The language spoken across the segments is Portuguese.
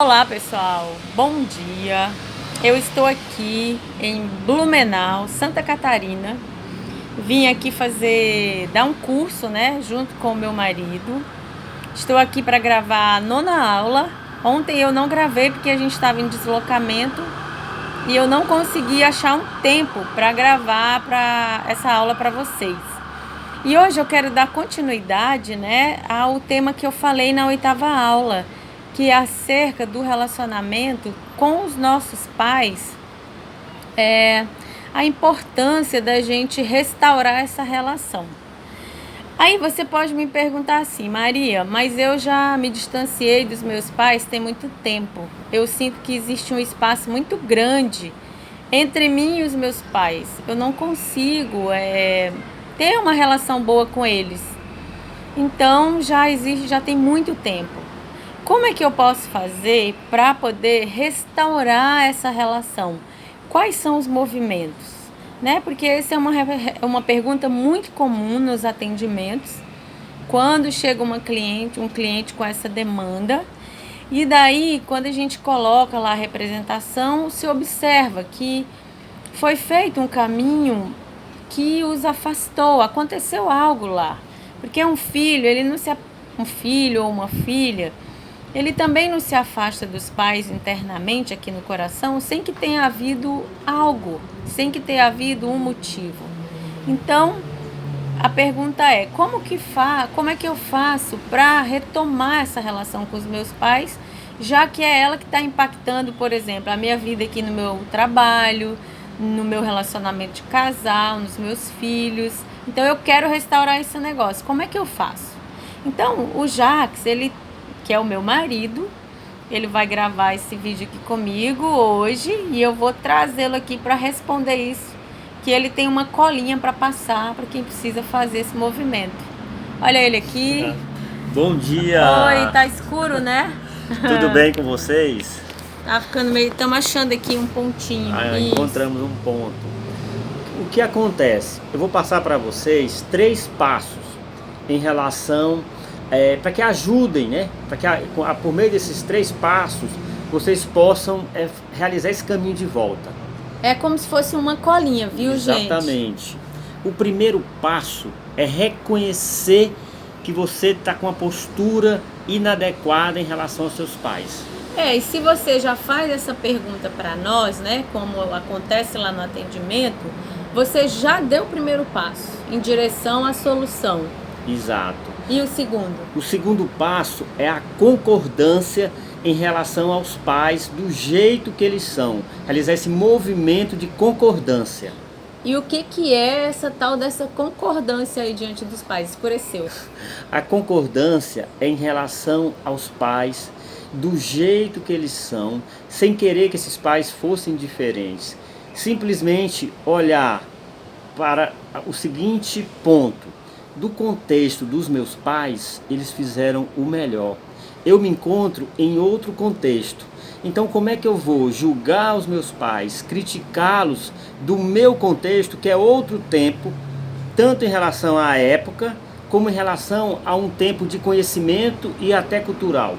Olá pessoal, bom dia. Eu estou aqui em Blumenau, Santa Catarina. Vim aqui dar um curso, né, junto com o meu marido. Estou aqui para gravar a 9ª aula. Ontem eu não gravei porque a gente estava em deslocamento e eu não consegui achar um tempo para gravar essa aula para vocês. E hoje eu quero dar continuidade, né, ao tema que eu falei na 8ª aula, que é acerca do relacionamento com os nossos pais, a importância da gente restaurar essa relação. Aí você pode me perguntar assim: Maria, mas eu já me distanciei dos meus pais tem muito tempo. Eu sinto que existe um espaço muito grande entre mim e os meus pais. Eu não consigo ter uma relação boa com eles. Então já tem muito tempo. Como é que eu posso fazer para poder restaurar essa relação? Quais são os movimentos? Né? Porque essa é uma pergunta muito comum nos atendimentos, quando chega um cliente com essa demanda. E daí, quando a gente coloca lá a representação, se observa que foi feito um caminho que os afastou, aconteceu algo lá. Porque um filho ou uma filha, ele também não se afasta dos pais internamente aqui no coração sem que tenha havido algo, sem que tenha havido um motivo. Então, a pergunta é: como é que eu faço para retomar essa relação com os meus pais, já que é ela que está impactando, por exemplo, a minha vida aqui no meu trabalho, no meu relacionamento de casal, nos meus filhos. Então, eu quero restaurar esse negócio. Como é que eu faço? Então, o Jax, que é o meu marido, ele vai gravar esse vídeo aqui comigo hoje e eu vou trazê-lo aqui para responder isso, que ele tem uma colinha para passar para quem precisa fazer esse movimento. Olha ele aqui. Bom dia! Oi, tá escuro, né? Tudo bem com vocês? Tá ficando meio... Estamos achando aqui um pontinho. Encontramos um ponto. O que acontece? Eu vou passar para vocês 3 passos em relação... para que ajudem, né? Para que por meio desses 3 passos vocês possam realizar esse caminho de volta. É como se fosse uma colinha, viu, gente? Exatamente. O primeiro passo é reconhecer que você está com uma postura inadequada em relação aos seus pais. E se você já faz essa pergunta para nós, né? Como acontece lá no atendimento, você já deu o primeiro passo em direção à solução. Exato. E o segundo? O segundo passo é a concordância em relação aos pais, do jeito que eles são. Realizar esse movimento de concordância. E o que é essa tal dessa concordância aí diante dos pais? Escureceu. A concordância é em relação aos pais, do jeito que eles são, sem querer que esses pais fossem diferentes. Simplesmente olhar para o seguinte ponto: do contexto dos meus pais, eles fizeram o melhor. Eu me encontro em outro contexto. Então, como é que eu vou julgar os meus pais, criticá-los do meu contexto, que é outro tempo, tanto em relação à época, como em relação a um tempo de conhecimento e até cultural?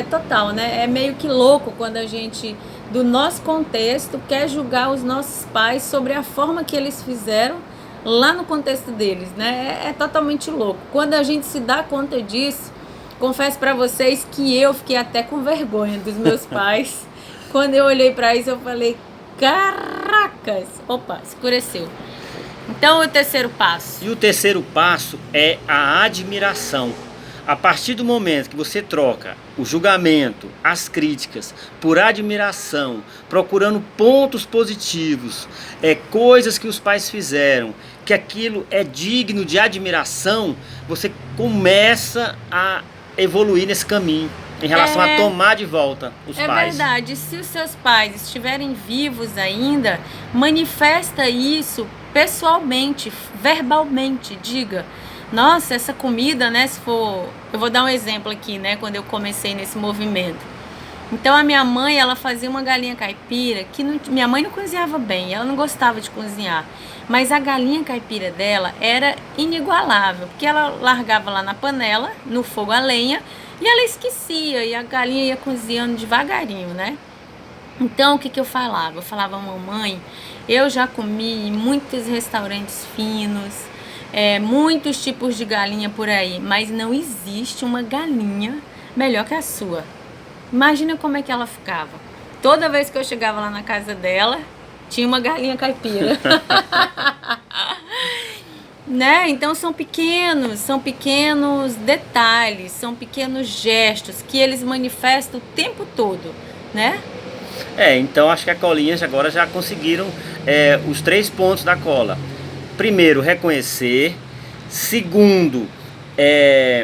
Total, né? É meio que louco quando a gente, do nosso contexto, quer julgar os nossos pais sobre a forma que eles fizeram lá no contexto deles, né? É totalmente louco. Quando a gente se dá conta disso, confesso para vocês que eu fiquei até com vergonha dos meus pais. Quando eu olhei para isso, eu falei: caracas! Opa, escureceu. Então, o terceiro passo. E o terceiro passo é a admiração. A partir do momento que você troca o julgamento, as críticas, por admiração, procurando pontos positivos, coisas que os pais fizeram, que aquilo é digno de admiração, você começa a evoluir nesse caminho em relação a tomar de volta os pais. É verdade. Se os seus pais estiverem vivos ainda, manifesta isso pessoalmente, verbalmente. Diga: nossa, essa comida, né, eu vou dar um exemplo aqui, né, quando eu comecei nesse movimento. Então a minha mãe, ela fazia uma galinha caipira que minha mãe não cozinhava bem, ela não gostava de cozinhar. Mas a galinha caipira dela era inigualável, porque ela largava lá na panela, no fogo a lenha, E ela esquecia, e a galinha ia cozinhando devagarinho, né? Então, o que eu falava? Eu falava, mamãe, eu já comi em muitos restaurantes finos, muitos tipos de galinha por aí, mas não existe uma galinha melhor que a sua. Imagina como é que ela ficava. Toda vez que eu chegava lá na casa dela, tinha uma galinha caipira. Né? Então são pequenos detalhes, são pequenos gestos que eles manifestam o tempo todo, né? Então acho que a colinha agora já conseguiram os 3 pontos da cola. Primeiro, reconhecer. Segundo,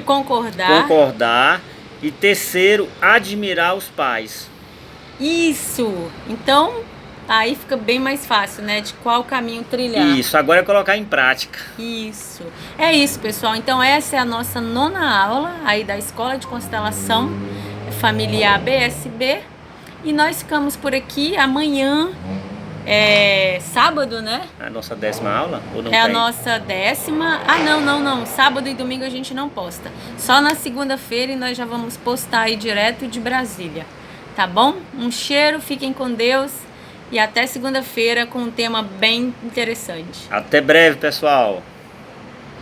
concordar. E terceiro, admirar os pais. Isso! Então, aí fica bem mais fácil, né? De qual caminho trilhar. Isso, agora é colocar em prática. Isso. É isso, pessoal. Então, essa é a nossa 9ª aula aí da Escola de Constelação Familiar BSB. E nós ficamos por aqui. Amanhã sábado, né? A nossa 10ª aula? Ou não a tem? nossa 10ª. Ah, não. Sábado e domingo a gente não posta. Só na segunda-feira, e nós já vamos postar aí direto de Brasília. Tá bom? Um cheiro, fiquem com Deus. E até segunda-feira com um tema bem interessante. Até breve, pessoal.